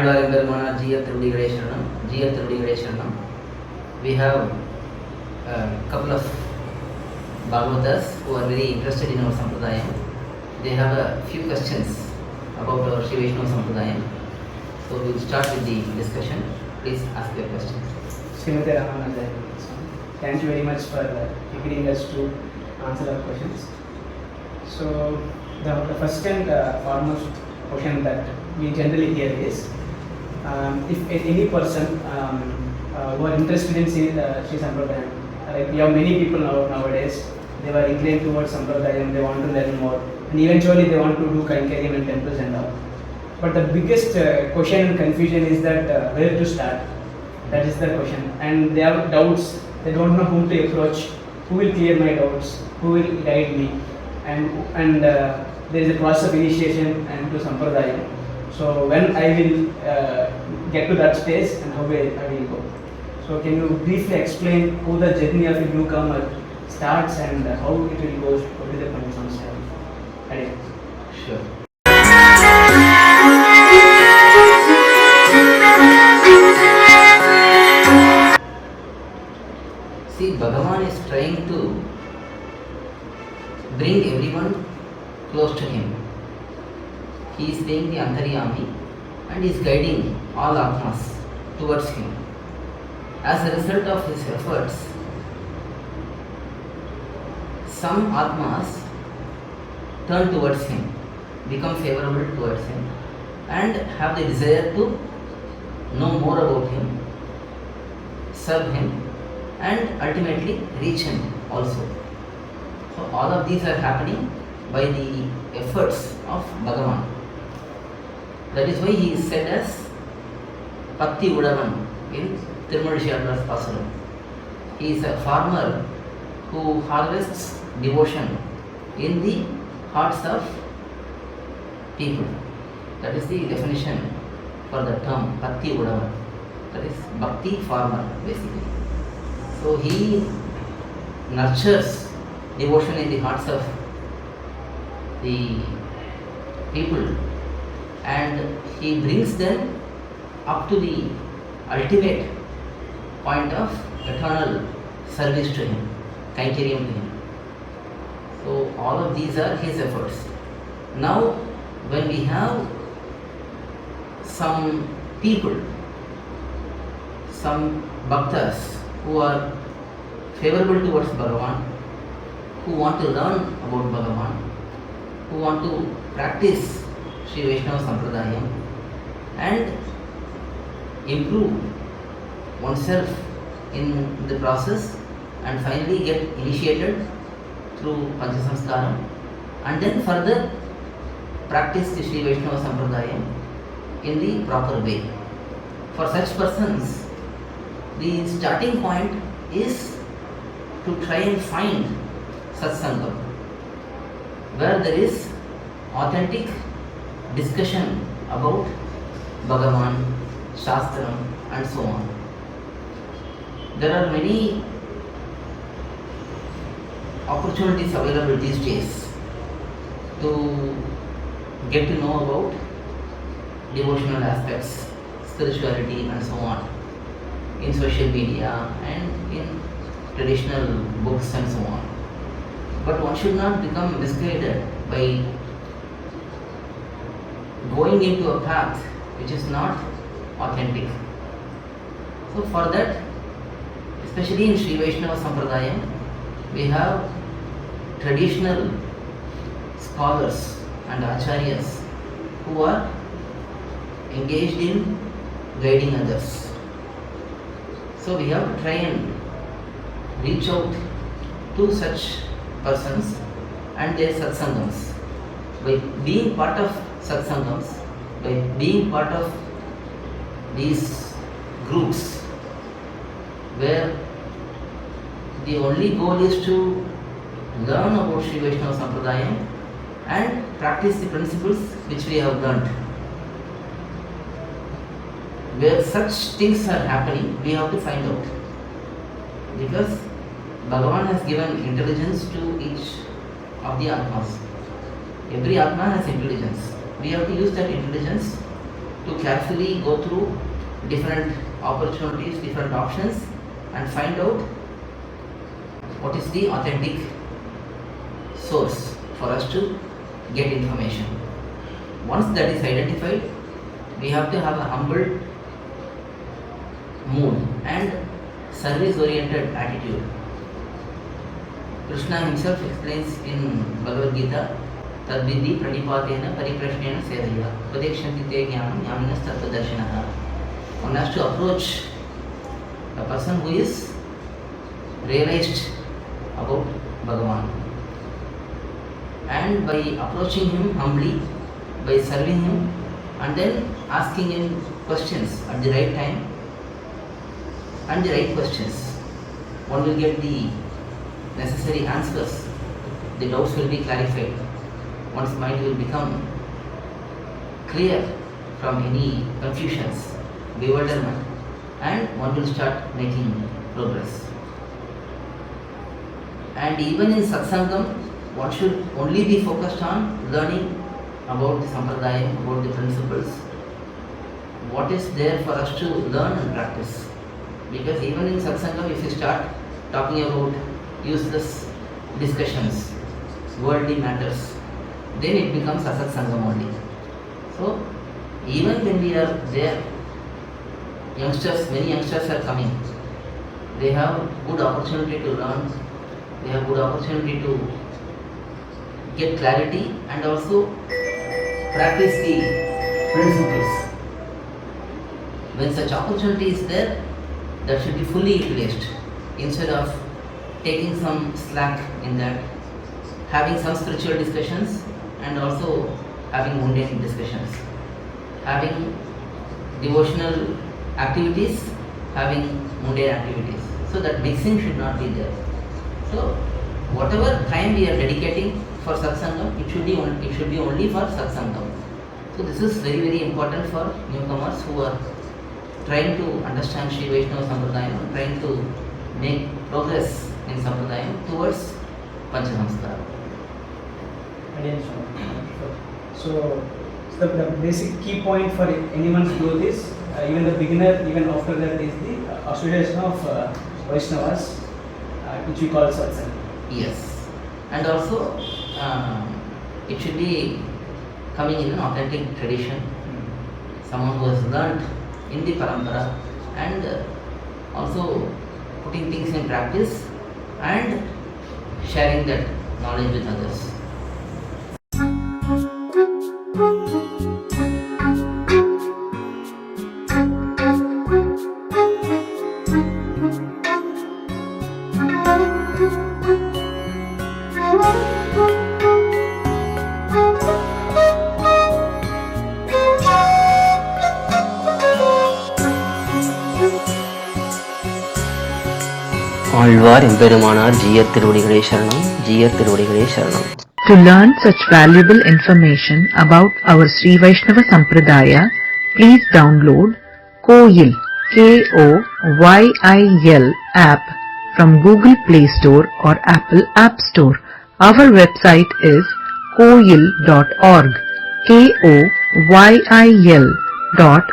Alvarembermana Jiya Tirudi Sharanam. We have a couple of Bhagavatas who are very interested in our Sampradayam. They have a few questions about our Sri Vaishnava Sampradayam. So we will start with the discussion. Please ask your questions. Srimati Ramananda, thank you very much for agreeing us to answer our questions. So the first and foremost question that we generally hear is, if any person who are interested in Sri Sampradayam, like we have many people nowadays, they were inclined towards Sampradayam, they want to learn more, and eventually they want to do Kainkariam and temples and all. But the biggest question and confusion is that where to start. That is the question, and they have doubts. They don't know whom to approach, who will clear my doubts, who will guide me, and there is a process of initiation and to Sampradayam. So when I will get to that stage and how I will go. So can you briefly explain how the journey of a newcomer starts and how it will go? What is the point on start? Sure. See, Bhagavan is trying to bring everyone close to him. He is being the Antaryami and is guiding all Atmas towards him. As a result of his efforts, some Atmas turn towards him, become favorable towards him, and have the desire to know more about him, serve him, and ultimately reach him also. So all of these are happening by the efforts of Bhagavan. That is why he is said as Patti Udavan in Tirumalizhiyandar's Pasuram. He is a farmer who harvests devotion in the hearts of people. That is the definition for the term Patti Udavan. That is Bhakti farmer basically. So he nurtures devotion in the hearts of the people, and he brings them up to the ultimate point of eternal service to him, Kainkariam to him. So all of these are his efforts. Now when we have some people, some bhaktas who are favorable towards Bhagavan, who want to learn about Bhagavan, who want to practice Sri Vaishnava Sampradayam and improve oneself in the process and finally get initiated through Panchasamskaram and then further practice the Sri Vaishnava Sampradayam in the proper way. For such persons, the starting point is to try and find satsangam where there is authentic discussion about Bhagavan, Shastram and so on. There are many opportunities available these days to get to know about devotional aspects, spirituality and so on in social media and in traditional books and so on. But one should not become misguided by going into a path which is not authentic. So for that, especially in Sri Vaishnava Sampradayam, we have traditional scholars and acharyas who are engaged in guiding others. So we have to try and reach out to such persons and their satsangams. By being part of satsangams, by being part of these groups where the only goal is to learn about Sri Vaishnava Sampradayam and practice the principles which we have learnt. Where such things are happening, we have to find out. Because Bhagavan has given intelligence to each of the Atmas. Every Atma has intelligence. We have to use that intelligence to carefully go through different opportunities, different options, and find out what is the authentic source for us to get information. Once that is identified, we have to have a humble mood and service-oriented attitude. Krishna himself explains in Bhagavad Gita, Tadvidhi pranipatena pariprashnena sevaya upadekshanti te jnanam yaminas tattvadarshinaha. One has to approach a person who is realized about Bhagavan, and by approaching him humbly, by serving him, and then asking him questions at the right time and the right questions, one will get the necessary answers. The doubts will be clarified. One's mind will become clear from any confusions, bewilderment, and one will start making progress. And even in satsangam, one should only be focused on learning about the sampradaya, about the principles, what is there for us to learn and practice. Because even in satsangam, if you start talking about useless discussions, worldly matters, then it becomes asatsangam only. So, even when we are there, many youngsters are coming. They have good opportunity to learn, they have good opportunity to get clarity and also practice the principles. When such opportunity is there, that should be fully utilized instead of taking some slack in that, having some spiritual discussions and also having mundane discussions, having devotional activities, having mundane activities. So that mixing should not be there. So whatever time we are dedicating for satsangam, it should be only for satsangam. So this is very, very important for newcomers who are trying to understand Sri Vaishnava Sampradayam, trying to make progress in Sampradayam towards Panchasamskara. So the basic key point for anyone to do this, even the beginner, even after that, is the association of Vaishnavas, which we call satsang. Yes, and also it should be coming in an authentic tradition. Someone who has learnt in the parampara and also putting things in practice and sharing that knowledge with others. Alvar எம்பெருமானார் ஜீயர் திருவடிகளே சரணம், ஜீயர் திருவடிகளே சரணம். To learn such valuable information about our Sri Vaishnava Sampradaya, please download KOYIL, KOYIL app from Google Play Store or Apple App Store. Our website is koyil.org, KOYIL.org.